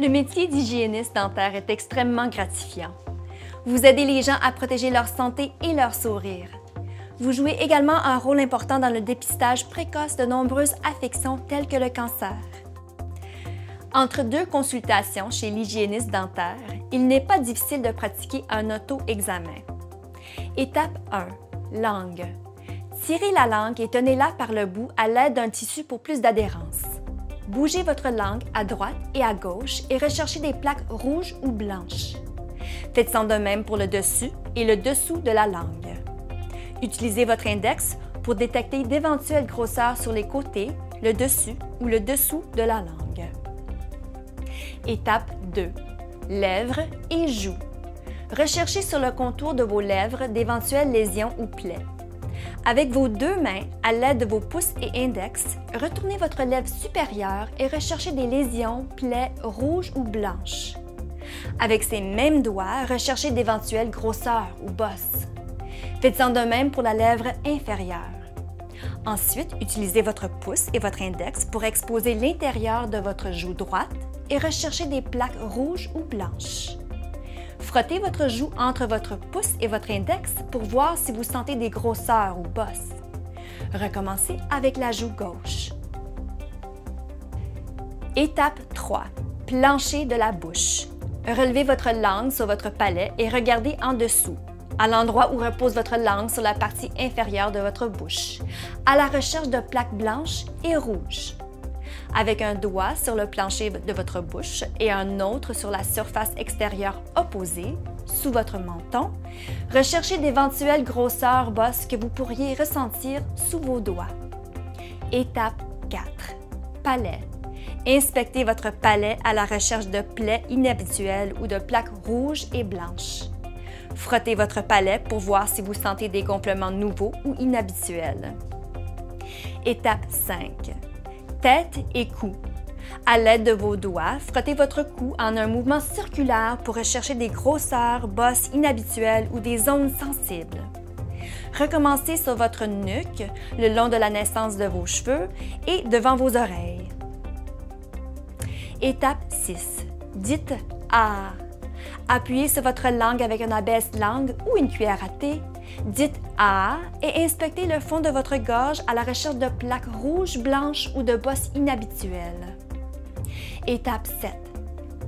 Le métier d'hygiéniste dentaire est extrêmement gratifiant. Vous aidez les gens à protéger leur santé et leur sourire. Vous jouez également un rôle important dans le dépistage précoce de nombreuses affections telles que le cancer. Entre deux consultations chez l'hygiéniste dentaire, il n'est pas difficile de pratiquer un auto-examen. Étape 1. Langue. Tirez la langue et tenez-la par le bout à l'aide d'un tissu pour plus d'adhérence. Bougez votre langue à droite et à gauche et recherchez des plaques rouges ou blanches. Faites-en de même pour le dessus et le dessous de la langue. Utilisez votre index pour détecter d'éventuelles grosseurs sur les côtés, le dessus ou le dessous de la langue. Étape 2. Lèvres et joues. Recherchez sur le contour de vos lèvres d'éventuelles lésions ou plaies. Avec vos deux mains, à l'aide de vos pouces et index, retournez votre lèvre supérieure et recherchez des lésions, plaies rouges ou blanches. Avec ces mêmes doigts, recherchez d'éventuelles grosseurs ou bosses. Faites-en de même pour la lèvre inférieure. Ensuite, utilisez votre pouce et votre index pour exposer l'intérieur de votre joue droite et rechercher des plaques rouges ou blanches. Frottez votre joue entre votre pouce et votre index pour voir si vous sentez des grosseurs ou bosses. Recommencez avec la joue gauche. Étape 3. Plancher de la bouche. Relevez votre langue sur votre palais et regardez en dessous, à l'endroit où repose votre langue sur la partie inférieure de votre bouche, à la recherche de plaques blanches et rouges. Avec un doigt sur le plancher de votre bouche et un autre sur la surface extérieure opposée, sous votre menton, recherchez d'éventuelles grosseurs bosses que vous pourriez ressentir sous vos doigts. Étape 4. Palais. Inspectez votre palais à la recherche de plaies inhabituelles ou de plaques rouges et blanches. Frottez votre palais pour voir si vous sentez des gonflements nouveaux ou inhabituels. Étape 5. Tête et cou. À l'aide de vos doigts, frottez votre cou en un mouvement circulaire pour rechercher des grosseurs, bosses inhabituelles ou des zones sensibles. Recommencez sur votre nuque, le long de la naissance de vos cheveux et devant vos oreilles. Étape 6. Dites « Ah ». Appuyez sur votre langue avec un abaisse-langue ou une cuillère à thé. Dites « Ah » et inspectez le fond de votre gorge à la recherche de plaques rouges, blanches ou de bosses inhabituelles. Étape 7.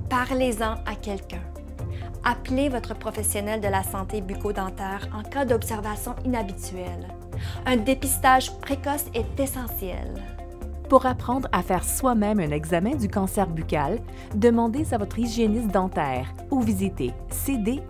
Parlez-en à quelqu'un. Appelez votre professionnel de la santé bucco-dentaire en cas d'observation inhabituelle. Un dépistage précoce est essentiel. Pour apprendre à faire soi-même un examen du cancer buccal, demandez à votre hygiéniste dentaire ou visitez cdho.org.